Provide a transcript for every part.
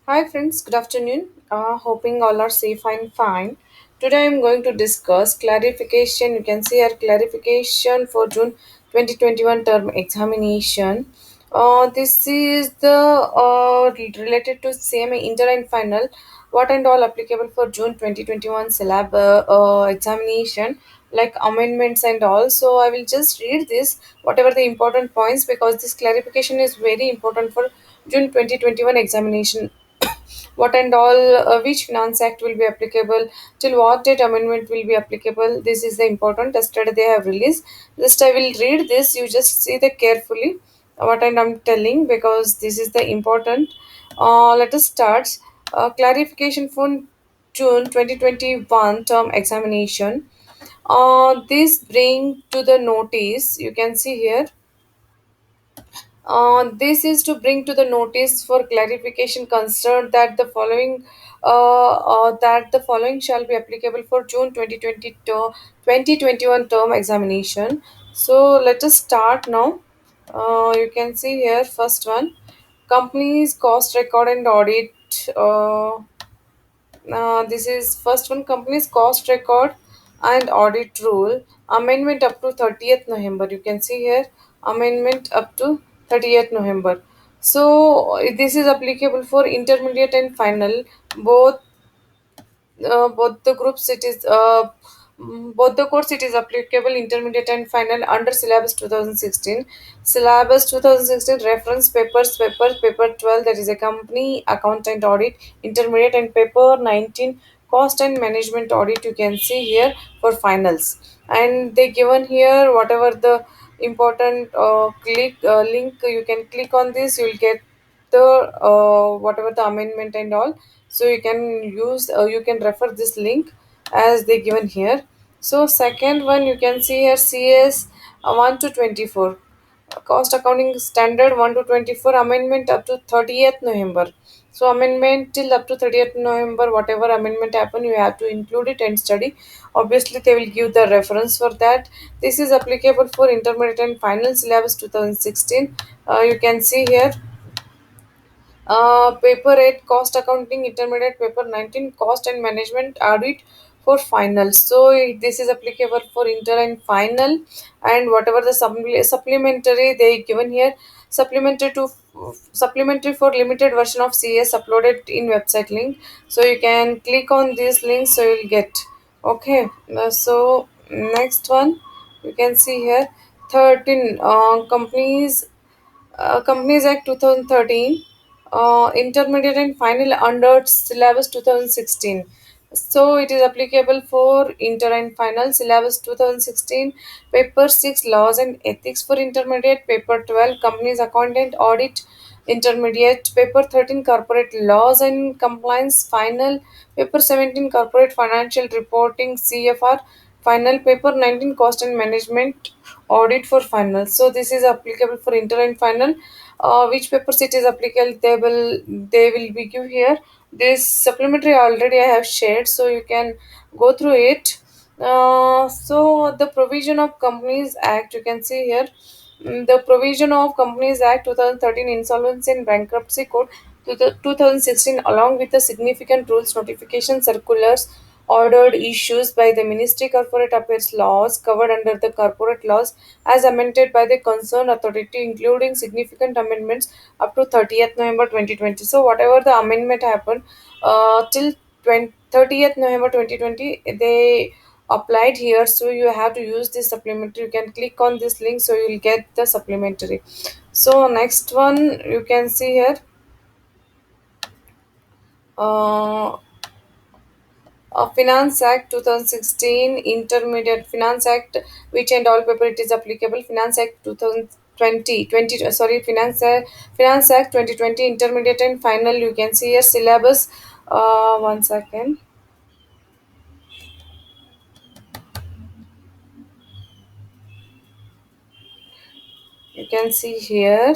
Hi friends, good afternoon. Hoping all are safe and fine. Today I am going to discuss clarification. You can see our clarification for June 2021 term examination. This is the related to same inter and final. What and all applicable for June 2021 syllab examination like amendments and all. So I will just read this whatever the important points because this clarification is very important for June 2021 examination. What and all which finance act will be applicable, till what date amendment will be applicable. This is the important yesterday they have released. Just I will read this, you just see the carefully what and I'm telling because this is the important. Let us start. Clarification for June 2021 term examination. This bring to the notice, you can see here. This is to bring to the notice for clarification concerned that the following shall be applicable for June 2021 term examination. So let us start now. You can see here first one, companies cost record and audit. This is first one, company's cost record and audit rule amendment up to 30th November. You can see here amendment up to 30th November. So this is applicable for intermediate and final both the groups it is both the course it is applicable intermediate and final under syllabus 2016. Syllabus 2016 reference paper 12, that is a company accountant audit intermediate, and paper 19 cost and management audit, you can see here for finals. And they given here whatever the important click link, you can click on this, you will get the whatever the amendment and all. So you can refer this link as they given here. So second one, you can see here CS 1 to 24, cost accounting standard 1 to 24 amendment up to 30th November. So amendment till up to 30th November, whatever amendment happen you have to include it and study. Obviously they will give the reference for that. This is applicable for intermediate and final syllabus 2016. You can see here paper 8 cost accounting intermediate, paper 19 cost and management audit for final. So this is applicable for inter and final. And whatever the supplementary they given here, supplementary to supplementary for limited version of CS uploaded in website link. So you can click on this link, so you'll get. Okay. So next one, you can see here 13 Companies Act 2013, intermediate and final under syllabus 2016. So it is applicable for inter and final syllabus 2016. Paper 6 laws and ethics for intermediate. Paper 12 companies accountant audit intermediate. Paper 13 corporate laws and compliance final. Paper 17 corporate financial reporting CFR final. Paper 19 cost and management audit for final. So this is applicable for inter and final. Which papers it is applicable, they will be give here. This supplementary already I have shared, so you can go through it. So the provision of Companies Act, you can see here. The provision of Companies Act 2013, Insolvency and Bankruptcy Code to the 2016, along with the significant rules, notification circulars, ordered issues by the Ministry Corporate Affairs laws covered under the corporate laws as amended by the concerned authority, including significant amendments up to 30th November 2020. So whatever the amendment happened till 30th November 2020, they applied here. So you have to use this supplementary. You can click on this link, so you will get the supplementary. So next one, you can see here. Uh, Finance Act 2016, Intermediate Finance Act, which and all paper it is applicable. Finance Act 2020, sorry, Finance Act 2020, Intermediate and Final. You can see here syllabus. One second. You can see here.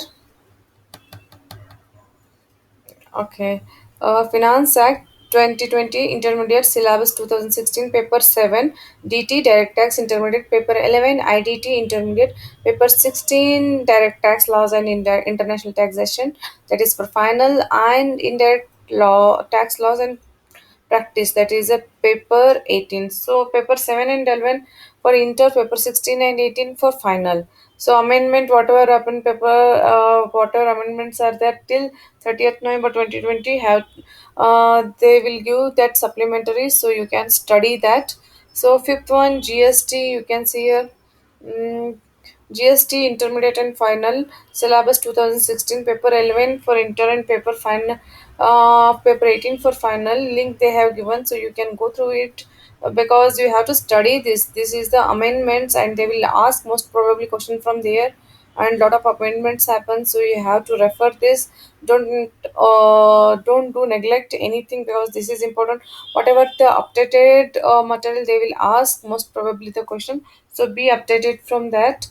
Okay. Finance Act 2020 Intermediate Syllabus 2016 Paper 7 DT Direct Tax Intermediate, Paper 11 IDT Intermediate, Paper 16 Direct Tax Laws and International Taxation, that is for final. And indirect tax laws and practice, that is a paper 18. So paper 7 and 11 for inter, paper 16 and 18 for final. So amendment, whatever happened paper, whatever amendments are there till 30th November 2020 have, they will give that supplementary, so you can study that. So fifth one, GST, you can see here. Mm, GST Intermediate and Final Syllabus 2016, Paper 11 for Inter and Paper Final, Paper 18 for Final. Link they have given, so you can go through it, because you have to study this. This is the amendments, and they will ask most probably question from there, and lot of amendments happen, so you have to refer this. Don't do neglect anything, because this is important. Whatever the updated material they will ask, most probably the question, so be updated from that.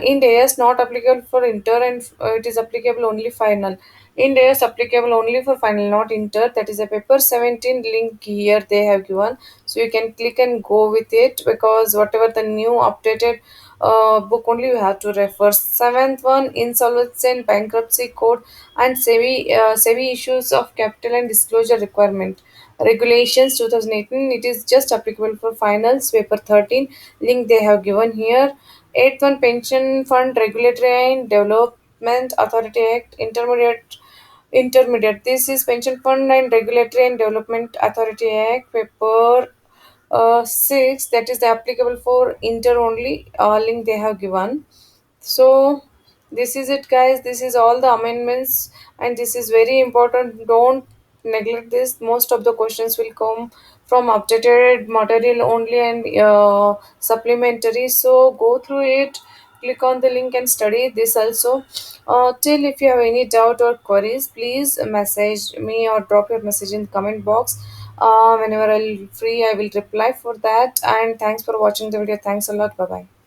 In days not applicable for inter, and it is applicable only final. In days applicable only for final, not inter. That is a paper 17 link here they have given, so you can click and go with it, because whatever the new updated book, only you have to refer. Seventh one, insolvency and bankruptcy code and SEBI issues of capital and disclosure requirement regulations 2018. It is just applicable for finals, paper 13 link they have given here. Eighth one, pension fund regulatory and development authority act, intermediate. This is pension fund and regulatory and development authority act, paper 6, that is applicable for inter only, link they have given. So this is it, guys. This is all the amendments, and this is very important. Don't neglect this. Most of the questions will come from updated material only, and supplementary. So go through it. Click on the link and study this also. Till if you have any doubt or queries, please message me or drop your message in the comment box. Whenever I'll free, I will reply for that. And thanks for watching the video. Thanks a lot. Bye bye.